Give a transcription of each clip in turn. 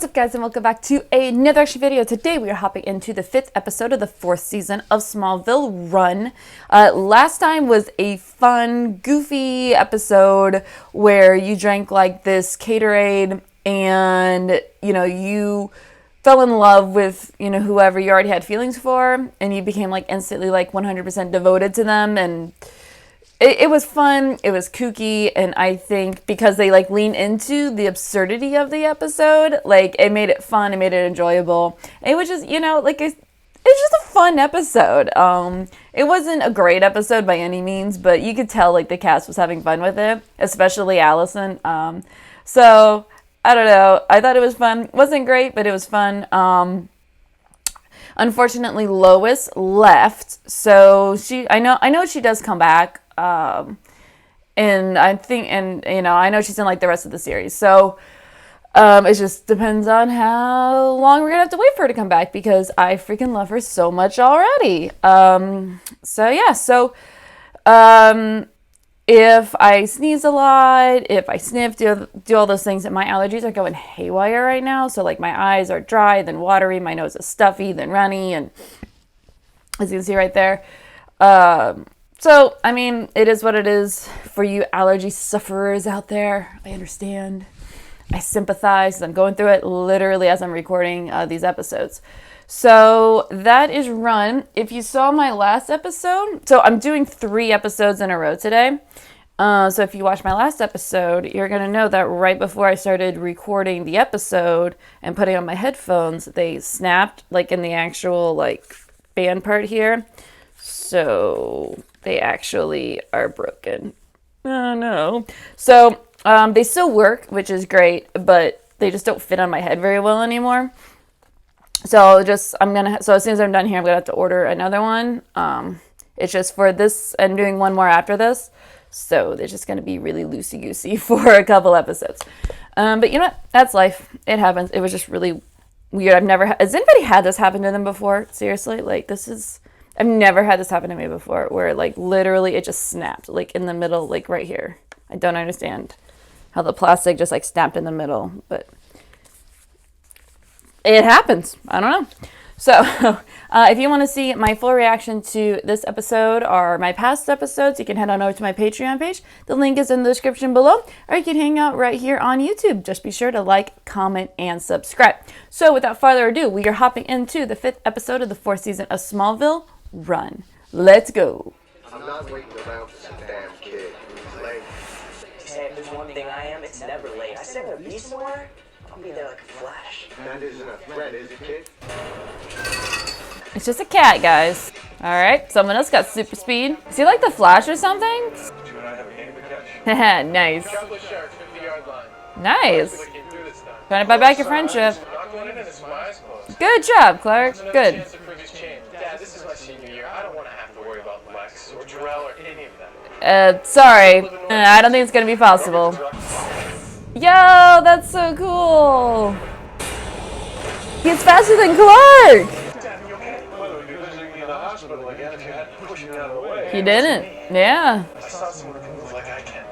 What's up, guys, and welcome back to another action video. Today we are hopping into the 5th episode of the 4th season of Smallville Run. Last time was a fun, goofy episode where you drank like this Gatorade and, you fell in love with, whoever you already had feelings for, and you became like instantly like 100% devoted to them, and it was fun, it was kooky, and I think because they like lean into the absurdity of the episode, like it made it fun, it made it enjoyable. It was just, it's just a fun episode. It wasn't a great episode by any means, but you could tell like the cast was having fun with it, especially Allison. So I don't know, I thought it was fun. It wasn't great, but it was fun. Unfortunately, Lois left, so I know she does come back. And I think, I know she's in like the rest of the series. So, it just depends on how long we're gonna have to wait for her to come back, because I freaking love her so much already. If I sneeze a lot, if I sniff, do all those things, and my allergies are going haywire right now. So like my eyes are dry, then watery, my nose is stuffy, then runny, and as you can see right there. So, I mean, it is what it is for you allergy sufferers out there. I understand. I sympathize. I'm going through it literally as I'm recording these episodes. So, that is Run. If you saw my last episode, so I'm doing 3 episodes in a row today. So if you watched my last episode, you're going to know that right before I started recording the episode and putting on my headphones, they snapped, like in the actual, like, band part here. So they actually are broken. Oh no. So they still work, which is great, but they just don't fit on my head very well anymore. So as soon as I'm done here, I'm gonna have to order another one. It's just for this and doing one more after this. So they're just gonna be really loosey-goosey for a couple episodes. But you know what? That's life. It happens. It was just really weird. Has anybody had this happen to them before? Seriously? Like I've never had this happen to me before, where like literally it just snapped like in the middle, like right here. I don't understand how the plastic just like snapped in the middle, but it happens. I don't know. So if you want to see my full reaction to this episode or my past episodes, you can head on over to my Patreon page. The link is in the description below, or you can hang out right here on YouTube. Just be sure to like, comment, and subscribe. So without further ado, we are hopping into the 5th episode of the 4th season of Smallville Run. Let's go. I'm not waiting around for some damn kid. He's late. Hey, if there's one thing I am, it's never late. I said I'm gonna be somewhere, I'll be there like a flash. That isn't a threat, is it, kid? It's just a cat, guys. Alright, someone else got super speed. Is he like the Flash or something? You and I have a game to catch. Nice. Chocolate shark, 50-yard line. Nice. Like you do this time. Trying to buy back your friendship. I'm not going in this with my eyes closed. Good job, Clark. There's another Good. chance of previous change. Dad, this is my senior year. I don't want to have to worry about Lex or Jarrell or any of them. Sorry. I don't think it's gonna be possible. Yo, that's so cool. He's faster than Clark. Dad, you okay? Well, you're visiting me in the hospital again if you hadn't pushed me out of the way. He didn't. Yeah. I saw someone who can move like I can.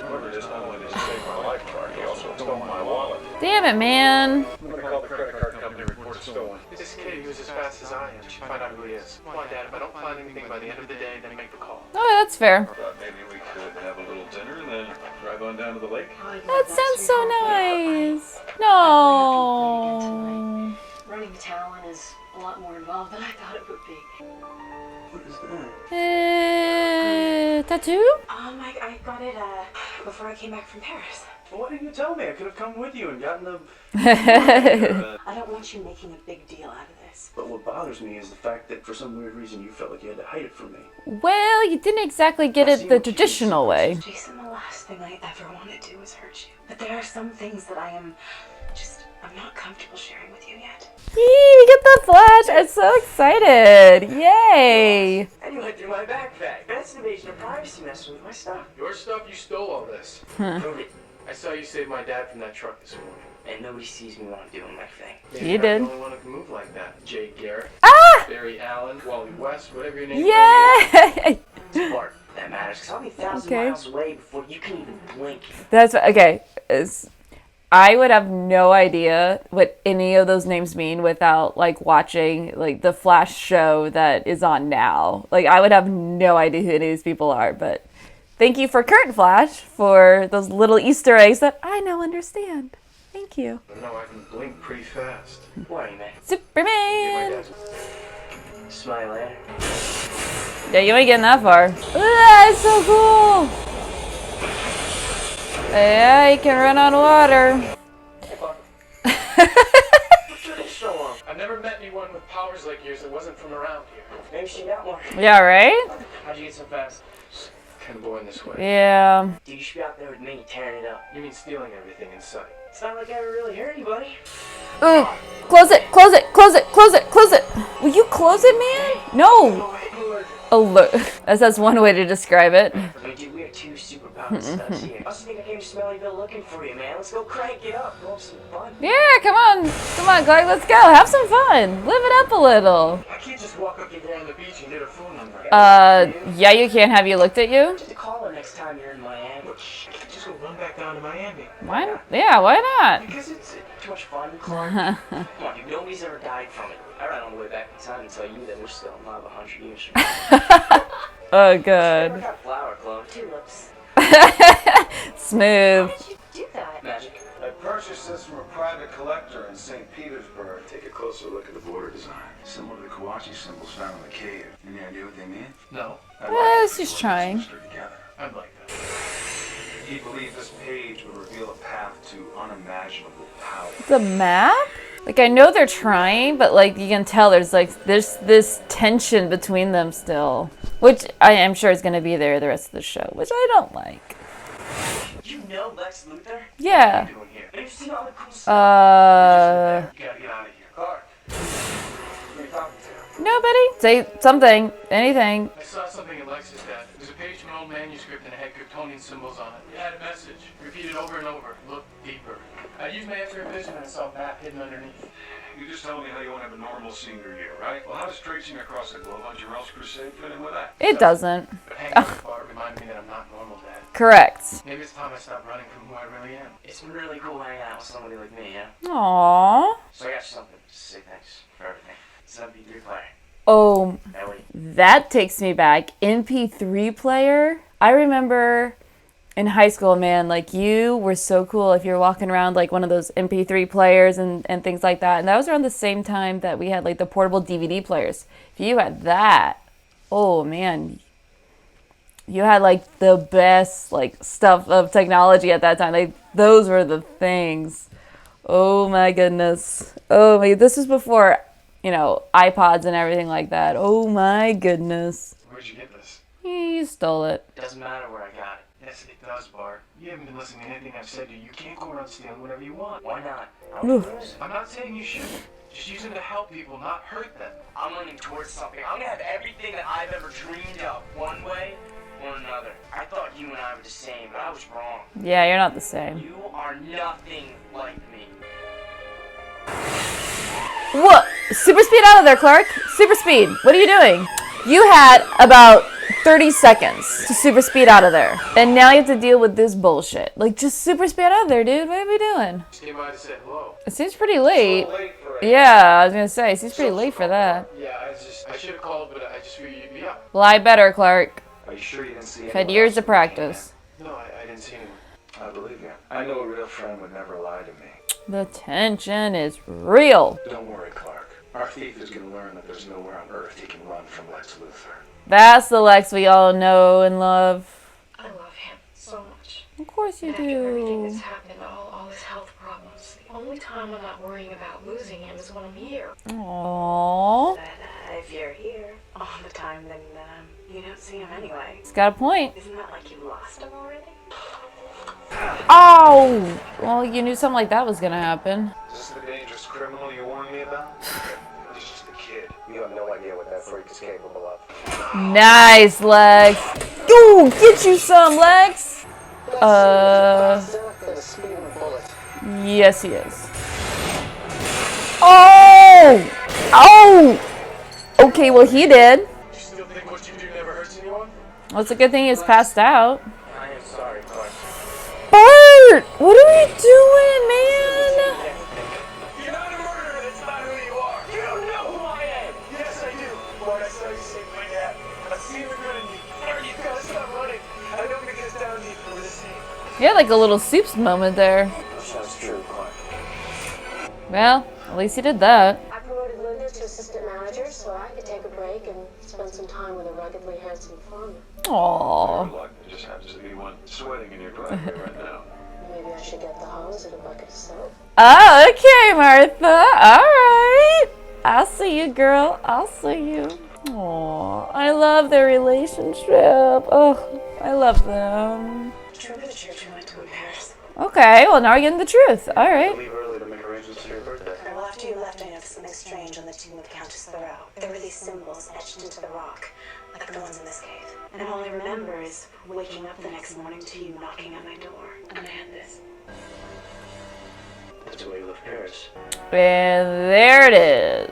Whoever just not only did he save my life, Clark, he also stole my wallet. Damn it, man. I'm gonna call the credit card company and report it stolen. This kid who's as fast as I am. You should find out who he is. Come on, Dad. If I don't find anything by the end of the day, then make the call. Oh, that's fair. Thought maybe we could have a little dinner and then drive on down to the lake. That sounds so nice. No. Running a talent is a lot more involved than I thought it would be. What is that? Tattoo? I got it before I came back from Paris. Well, why didn't you tell me? I could have come with you and gotten the... I don't want you making a big deal out of this. But what bothers me is the fact that for some weird reason you felt like you had to hide it from me. Well, you didn't exactly get it the traditional way. Jason, the last thing I ever want to do is hurt you. But there are some things that I'm not comfortable sharing with you yet. Yee, we get the Flash. I'm so excited. Yay. And you went through my backpack. That's an invasion of privacy messing with my stuff. Your stuff? You stole all this. Prove it. I saw you save my dad from that truck this morning. And nobody sees me when I'm doing my thing. You You're did. not the only one who can move like that. Jay Garrett, Ah! Barry Allen, Wally West, whatever your name Yay. Part that matters, because I'll be 1,000 Okay. miles away before you can even blink. That's okay. I would have no idea what any of those names mean without like watching like the Flash show that is on now. Like I would have no idea who any of these people are, but thank you for Current Flash for those little Easter eggs that I now understand. Thank you. No, I can blink pretty fast. What are you, man? Superman! Smile later. Yeah, you ain't getting that far. That's so cool! Yeah, you can run on water. So long. I've never met anyone with powers like yours that wasn't from around here. Maybe she got one. Yeah, right? How'd you get so fast? Kind of going this way. Yeah. Dude, you should be out there with me, tearing it up. You mean stealing everything in sight? It's not like I ever really hurt anybody. Ooh, close it, close it, close it, close it, close it. Will you close it, man? No. Alert. That's one way to describe it. I mean, dude, we are two superpowered studs here. I also think I came to Smallville looking for you, man. Let's go crank it up. Go have some fun. Yeah, come on, Clark, let's go. Have some fun. Live it up a little. I can't just walk up to her on the beach and get her phone number. Yeah, you can. Have you looked at you? Just call her next time you're in Miami. Just go run back down to Miami. Why? Yeah, why not? Because it's too much fun, Clark. Come on, dude, nobody's ever died from it. I ran all the way back in time and tell you that we're still alive 100 years from now. Oh, Never good. got flower, Chloe. Tulips. Smooth. How did you do that? Magic. I purchased this from a private collector in St. Petersburg. Take a closer look at the border design. Similar to the Kawachi symbols found in the cave. Any idea what they mean? No, She's trying. Together. I'd like that. He believed this page would reveal a path to unimaginable power. The map? Like, I know they're trying, but, like, you can tell there's this tension between them still. Which I am sure is going to be there the rest of the show, which I don't like. You know Lex Luthor? Yeah. What are you doing here? Have you seen all the cool stuff? You gotta get out of here. Clark. Who are you talking to? Nobody? Say something. Anything. I saw something in Lex's desk. There's a page from an old manuscript and it had Kryptonian symbols on it. It had a message. Repeated over and over. Look deeper. I used my X-ray vision and I saw a map hidden underneath. You just told me how you want to have a normal senior year, right? Well, how does tracing across the globe on Jarrell's crusade fit in with that? It doesn't. But hanging out with Bart reminded me that I'm not normal, Dad. Correct. Maybe it's time I stop running from who I really am. It's really cool hanging out with somebody like me, yeah? Aww. So I got you something to say thanks for everything. It's an MP3 player. Oh, Ellie. that takes me back. MP3 player. I remember in high school, man, like you were so cool if you're walking around like one of those MP3 players and things like that. And that was around the same time that we had like the portable DVD players. If you had that, oh man, you had like the best like stuff of technology at that time. Like those were the things. Oh my goodness. Oh my, this was before, you know, iPods and everything like that. Oh my goodness. Where'd you get this? You stole it. Doesn't matter where I got it. Yes, it does, Bart. You haven't been listening to anything I've said to you. You can't go around stealing whatever you want. Why not? I don't use it. I'm not saying you shouldn't. Just use them to help people, not hurt them. I'm running towards something. I'm gonna have everything that I've ever dreamed of, one way or another. I thought you and I were the same, but I was wrong. Yeah, you're not the same. You are nothing like me. What? Super speed out of there, Clark. Super speed. What are you doing? You had about 30 seconds to super speed out of there. And now you have to deal with this bullshit. Like, just super speed out of there, dude. What are we doing? Just came by to say hello. It seems pretty late. So late for it. Yeah, I was gonna say, it seems pretty late for that. Yeah, I should have called, but I just figured you'd be up. Lie better, Clark. Are you sure you didn't see I've anyone had years else of when you came practice. No, I didn't see anyone. in? I believe you. I know a real friend would never lie to me. The tension is real. Don't worry, Clark. Our thief is going to learn that there's nowhere on Earth he can run from Lex Luthor. That's the Lex we all know and love. I love him so much. Of course you And after everything do. that's happened, all his health problems, the only time I'm not worrying about losing him is when I'm here. Aww. But if you're here all the time, then you don't see him anyway. He's got a point. Isn't that like you lost him already? Oh! Well, you knew something like that was gonna happen. Is this the dangerous criminal you warned me about? He's just a kid. You have no idea what that freak is capable of. Nice, Lex. Ooh, get you some, Lex. Yes, he is. Oh! Oh! Okay, well, he did. You still think what you do never hurts anyone? Well, it's a good thing he's passed out. I am sorry, Clark. Bart! What are we doing, man? You're not a murderer. That's not who you are. You don't know who I am. Yes, I do. What I saw you say to my dad. I've seen the good in you. You gotta stop running. I know it gets down deep for the same. Yeah, like a little Soups moment there. Sounds true, Clark. Well, at least he did that. I promoted Linda to assistant manager so I could take a break and spend some time with a ruggedly handsome farmer. Aww. Luck, there just happens to be one sweating in your driveway right now. Maybe I should get the hose and a bucket of soap. Oh, okay, Martha. All right. I'll see you, girl. I'll see you. Aww. I love their relationship. Oh, I love them. True to the church we went to in Paris. Okay, well, now we're getting the truth. All right. Leave early to make arrangements for your birthday. Well, after you left, I noticed something strange on the tomb of Countess Thoreau. There were these symbols etched into the rock, like the ones in this cave. And all I remember is waking up the next morning to you knocking on my door. And I had this. That's why you left Paris. And there it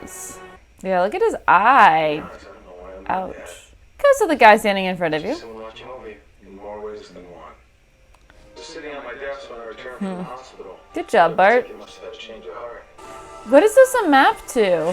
is. Yeah, look at his eye. Ouch. Because of the guy standing in front of you. Someone watching over you. In more ways than one. Just sitting on my desk when I returned from the hospital. Good job, Bart. You must have had a change of heart. What is this a map to?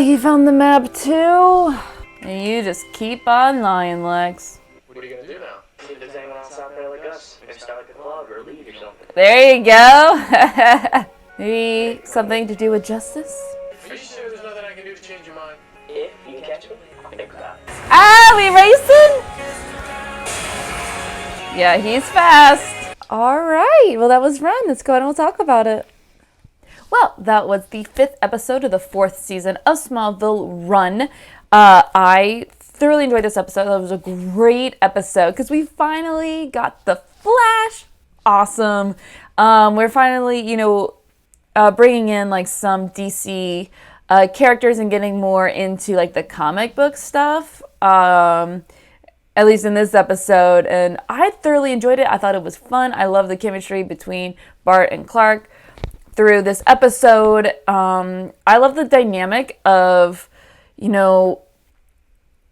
He found the map too. And you just keep on lying, Lex. What are you gonna do now? See if there's anyone else out there like us. Maybe start like a club or a league or something. There you go. Maybe something to do with justice? Are you sure there's nothing I can do to change your mind? If you can catch me, think about it. Ah, we racing? Yeah, he's fast. All right. Well, that was fun. Let's go ahead and we'll talk about it. Well, that was the 5th episode of the 4th season of Smallville Run. I thoroughly enjoyed this episode. That was a great episode because we finally got the Flash. Awesome. We're finally, bringing in like some DC characters and getting more into like the comic book stuff. At least in this episode, and I thoroughly enjoyed it. I thought it was fun. I love the chemistry between Bart and Clark through this episode. I love the dynamic of,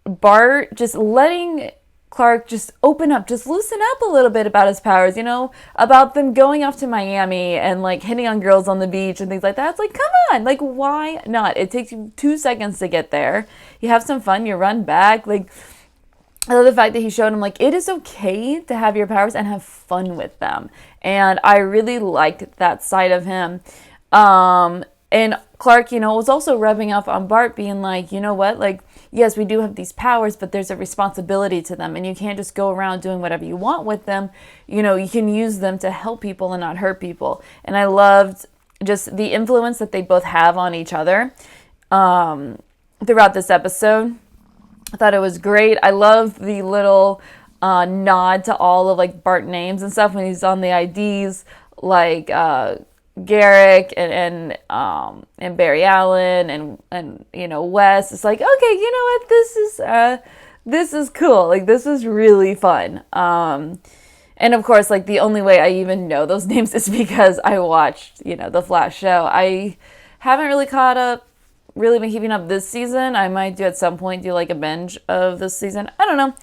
Bart just letting Clark just open up, just loosen up a little bit about his powers, about them going off to Miami and like hitting on girls on the beach and things like that. It's like, come on, like, why not? It takes you 2 seconds to get there. You have some fun, you run back, like, I love the fact that he showed him, like, it is okay to have your powers and have fun with them. And I really liked that side of him. And Clark, was also rubbing off on Bart, being like, you know what? Like, yes, we do have these powers, but there's a responsibility to them. And you can't just go around doing whatever you want with them. You can use them to help people and not hurt people. And I loved just the influence that they both have on each other throughout this episode. I thought it was great. I love the little nod to all of like Bart names and stuff when he's on the IDs, like Garrick and Barry Allen and Wes. It's like, okay, you know what? This is cool. Like, this is really fun. And of course, like, the only way I even know those names is because I watched the Flash show. I haven't really caught up. Really been keeping up this season. I might do at some point like a binge of this season. I don't know,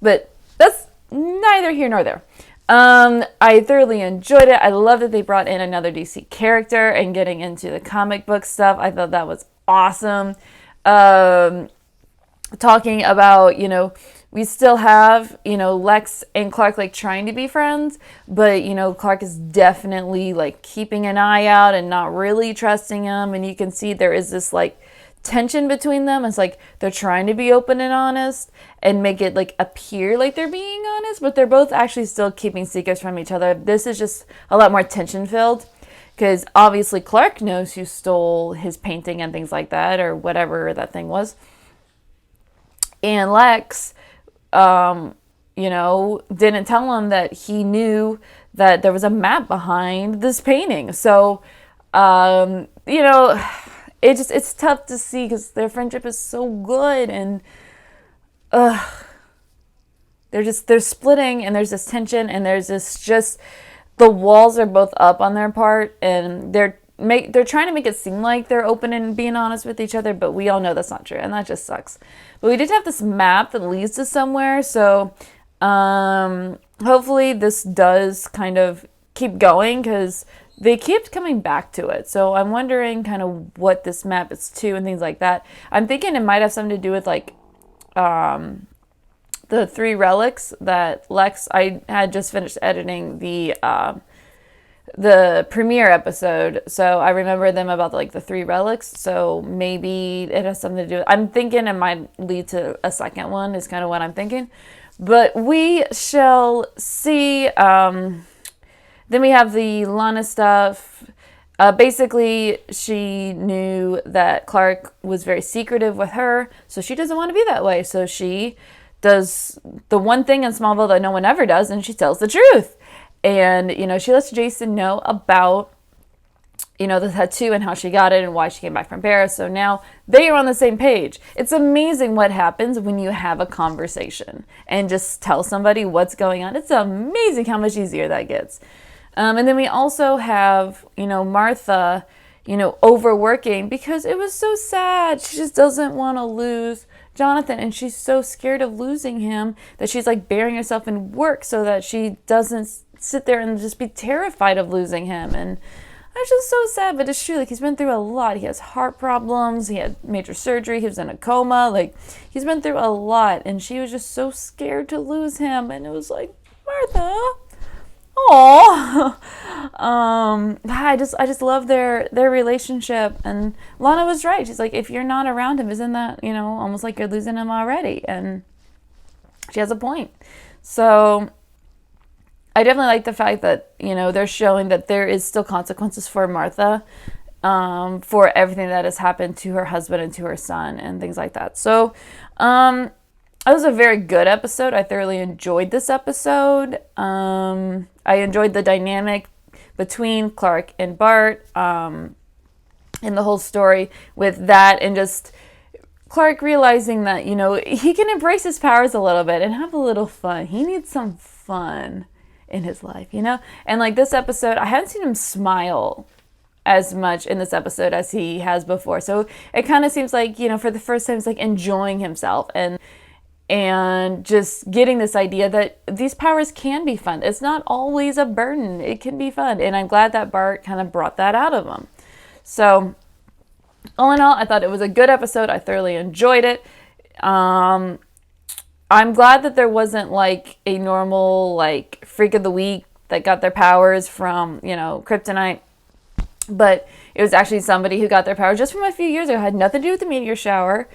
but that's neither here nor there. I thoroughly enjoyed it. I love that they brought in another DC character and getting into the comic book stuff. I thought that was awesome. Talking about, we still have, Lex and Clark like trying to be friends, but, Clark is definitely like keeping an eye out and not really trusting him. And you can see there is this like tension between them. It's like they're trying to be open and honest and make it like appear like they're being honest, but they're both actually still keeping secrets from each other. This is just a lot more tension filled because obviously Clark knows who stole his painting and things like that, or whatever that thing was. And Lex, didn't tell him that he knew that there was a map behind this painting. So, it's tough to see because their friendship is so good, and they're splitting, and there's this tension, and there's this just the walls are both up on their part, and they're trying to make it seem like they're open and being honest with each other, but we all know that's not true, and that just sucks. But we did have this map that leads to somewhere, so hopefully this does kind of keep going, because they kept coming back to it. So I'm wondering kind of what this map is to and things like that. I'm thinking it might have something to do with like the 3 relics that Lex, I had just finished editing the premiere episode, so I remember them about like the 3 relics, so maybe it has something to do with, I'm thinking it might lead to a second one is kind of what I'm thinking, but we shall see. Then we have the Lana stuff. Basically, she knew that Clark was very secretive with her, so she doesn't want to be that way, so she does the one thing in Smallville that no one ever does, and she tells the truth. And, you know, she lets Jason know about, you know, the tattoo and how she got it and why she came back from Paris. So now they are on the same page. It's amazing what happens when you have a conversation and just tell somebody what's going on. It's amazing how much easier that gets. And then we also have, you know, Martha, you know, overworking because it was so sad. She just doesn't want to lose Jonathan, and she's so scared of losing him that she's like burying herself in work so that she doesn't sit there and just be terrified of losing him. And it's just so sad, but it's true. Like, he's been through a lot. He has heart problems. He had major surgery. He was in a coma. Like, he's been through a lot, and she was just so scared to lose him. And it was like, Martha, oh, I just love their relationship. And Lana was right. She's like, if you're not around him, isn't that, you know, almost like you're losing him already? And she has a point. So I definitely like the fact that, you know, they're showing that there is still consequences for Martha, for everything that has happened to her husband and to her son and things like that. So, it was a very good episode. I thoroughly enjoyed this episode. I enjoyed the dynamic between Clark and Bart, in the whole story with that, and just Clark realizing that, you know, he can embrace his powers a little bit and have a little fun. He needs some fun in his life, you know? And like this episode, I haven't seen him smile as much in this episode as he has before. So it kind of seems like, you know, for the first time, he's like enjoying himself and just getting this idea that these powers can be fun. It's not always a burden. It can be fun. And I'm glad that Bart kind of brought that out of him. So all in all, I thought it was a good episode. I thoroughly enjoyed it. I'm glad that there wasn't like a normal like freak of the week that got their powers from, you know, kryptonite. But it was actually somebody who got their powers just from a few years ago. It had nothing to do with the meteor shower.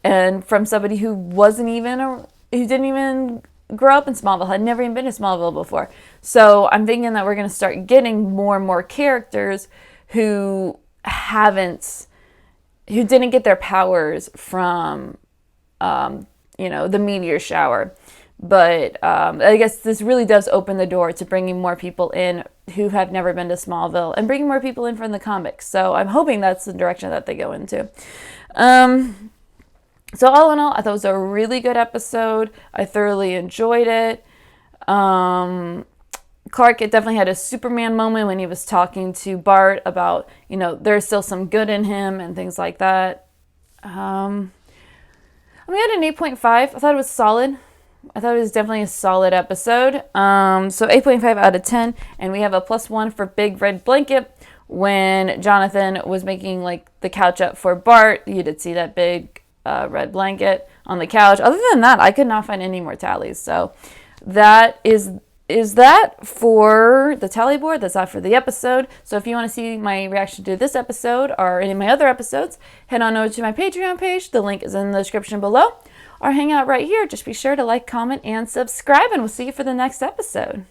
And from somebody who who didn't even grow up in Smallville, had never even been to Smallville before. So I'm thinking that we're going to start getting more and more characters who didn't get their powers from, you know, the meteor shower. But I guess this really does open the door to bringing more people in who have never been to Smallville and bringing more people in from the comics. So I'm hoping that's the direction that they go into. So all in all, I thought it was a really good episode. I thoroughly enjoyed it. Clark, it definitely had a Superman moment when he was talking to Bart about, you know, there's still some good in him and things like that. I had an 8.5. I thought it was solid. I thought it was definitely a solid episode. So 8.5 out of 10. And we have a +1 for Big Red Blanket. When Jonathan was making like the couch up for Bart, you did see that big red blanket on the couch. Other than that, I could not find any more tallies. So that is that for the tally board. That's that for the episode. So if you want to see my reaction to this episode or any of my other episodes, head on over to my Patreon page. The link is in the description below. Or hang out right here. Just be sure to like, comment, and subscribe, and we'll see you for the next episode.